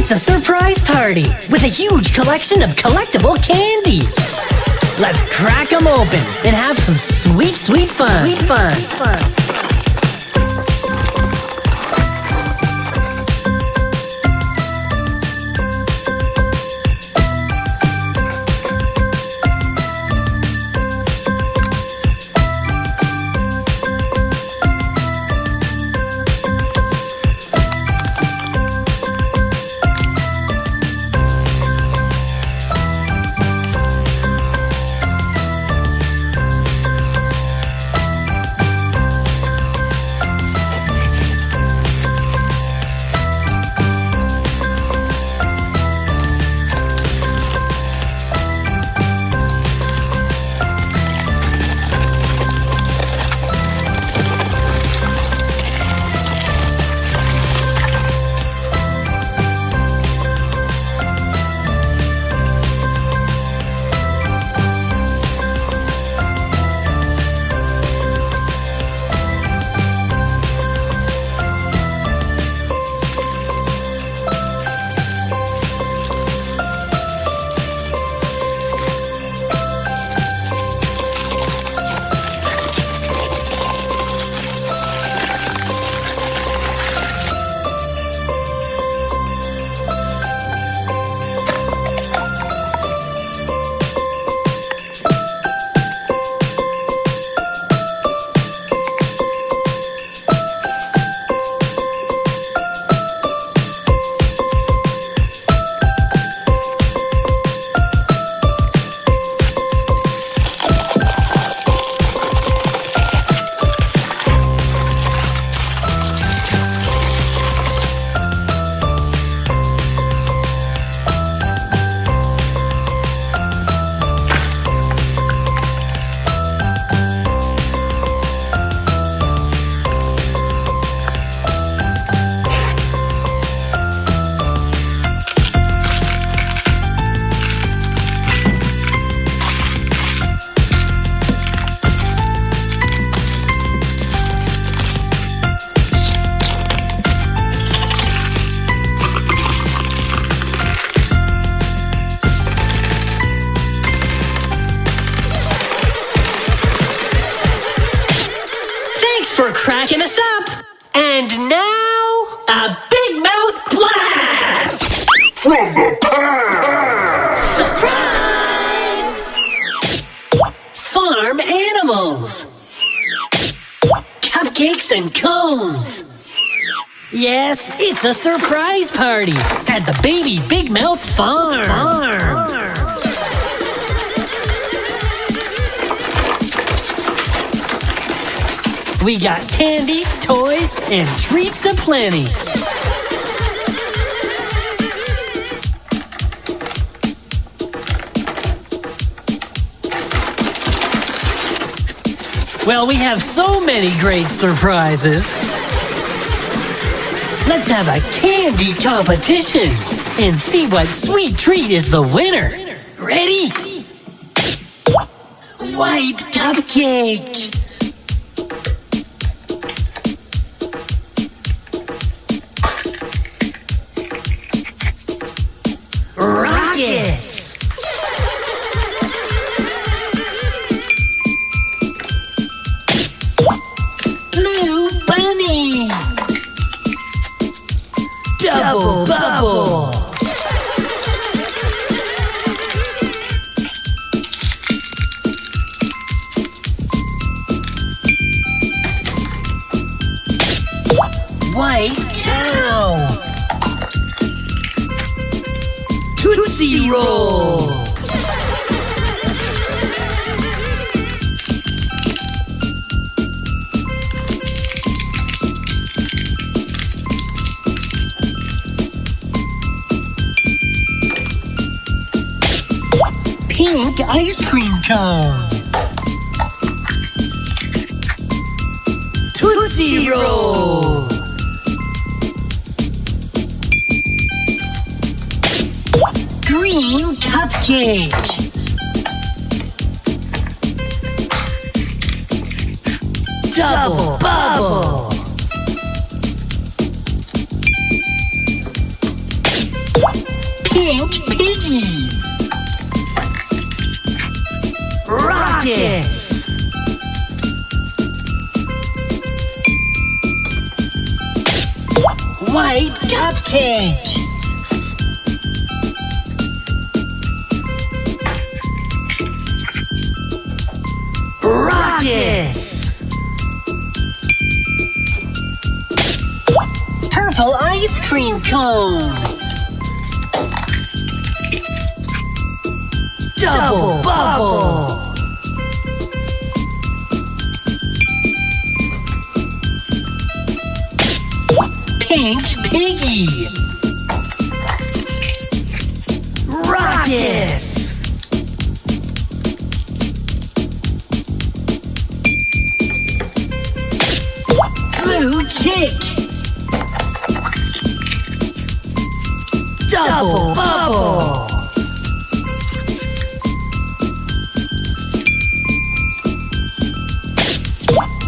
It's a surprise party with a huge collection of collectible candy. Let's crack them open and have some sweet, sweet fun. Sweet fun. For cracking us up. And now, a big mouth blast from the past. Surprise! Farm animals. Cupcakes and cones. Yes, it's a surprise party at the Baby Big Mouth Farm. We got candy, toys, and treats aplenty. Well, we have so many great surprises. Let's have a candy competition and see what sweet treat is the winner. Ready? White cupcake. Rockets! Blue bunny! Double bubble! White cow! Tootsie Roll! Pink ice cream cone! Tootsie Roll! Green cupcake! Double bubble! Pink piggy. Rockets. White cupcake. Rockets. Purple ice cream cone. Double bubble. Pink piggy. Rockets. Blue chick. Double bubble.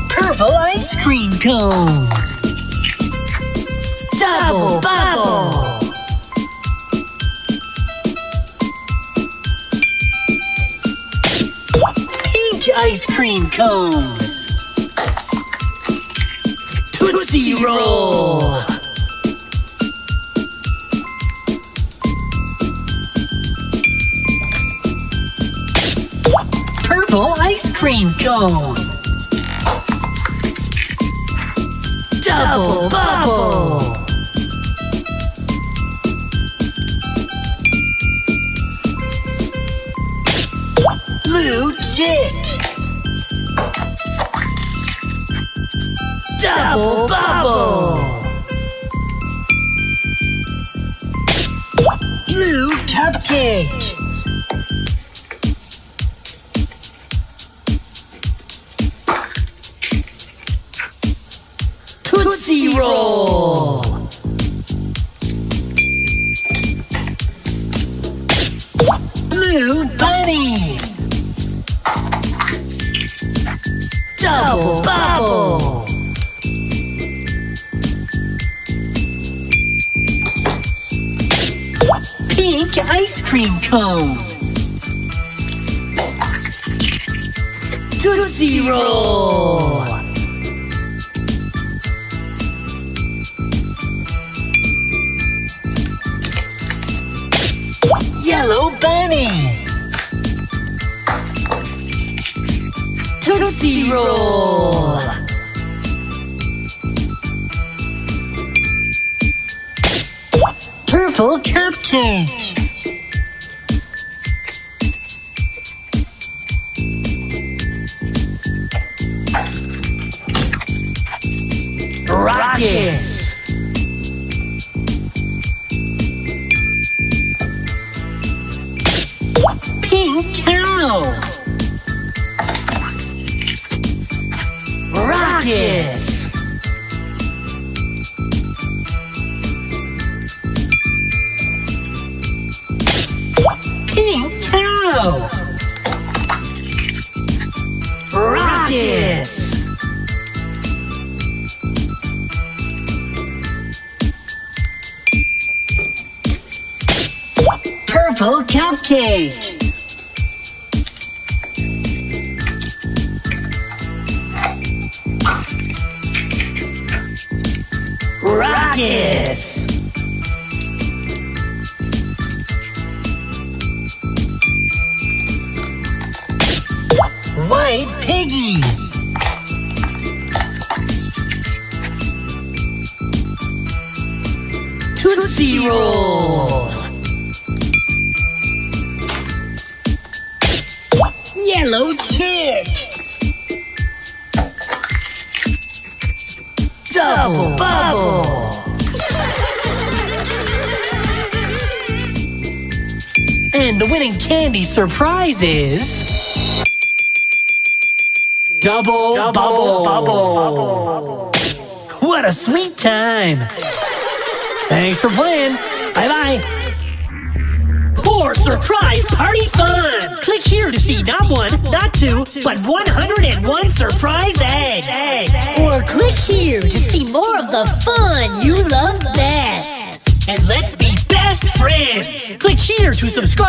Purple ice cream cone. Double bubble. Pink ice cream cone. Tootsie Roll. Purple ice cream cone. Double bubble. Blue chick. Double bubble. Blue cupcake. Tootsie Roll. Blue bunny. Double bubble. Pink ice cream cone. Tootsie Roll. Yellow bunny. Tootsie Roll. Purple cupcake. Rockets. Pink cow. Rockets. Pink cow. Rockets. Purple cupcake. Rockets. White piggy. Tootsie Roll. Yellow chick. Double bubble. And the winning candy surprise is Double bubble. What a sweet time. Thanks for playing. Bye-bye. More surprise party fun. Click here to see not one, not two, but 101 surprise eggs. Or click here to see more of the fun you love best. And let's be best best friends. Click here to subscribe.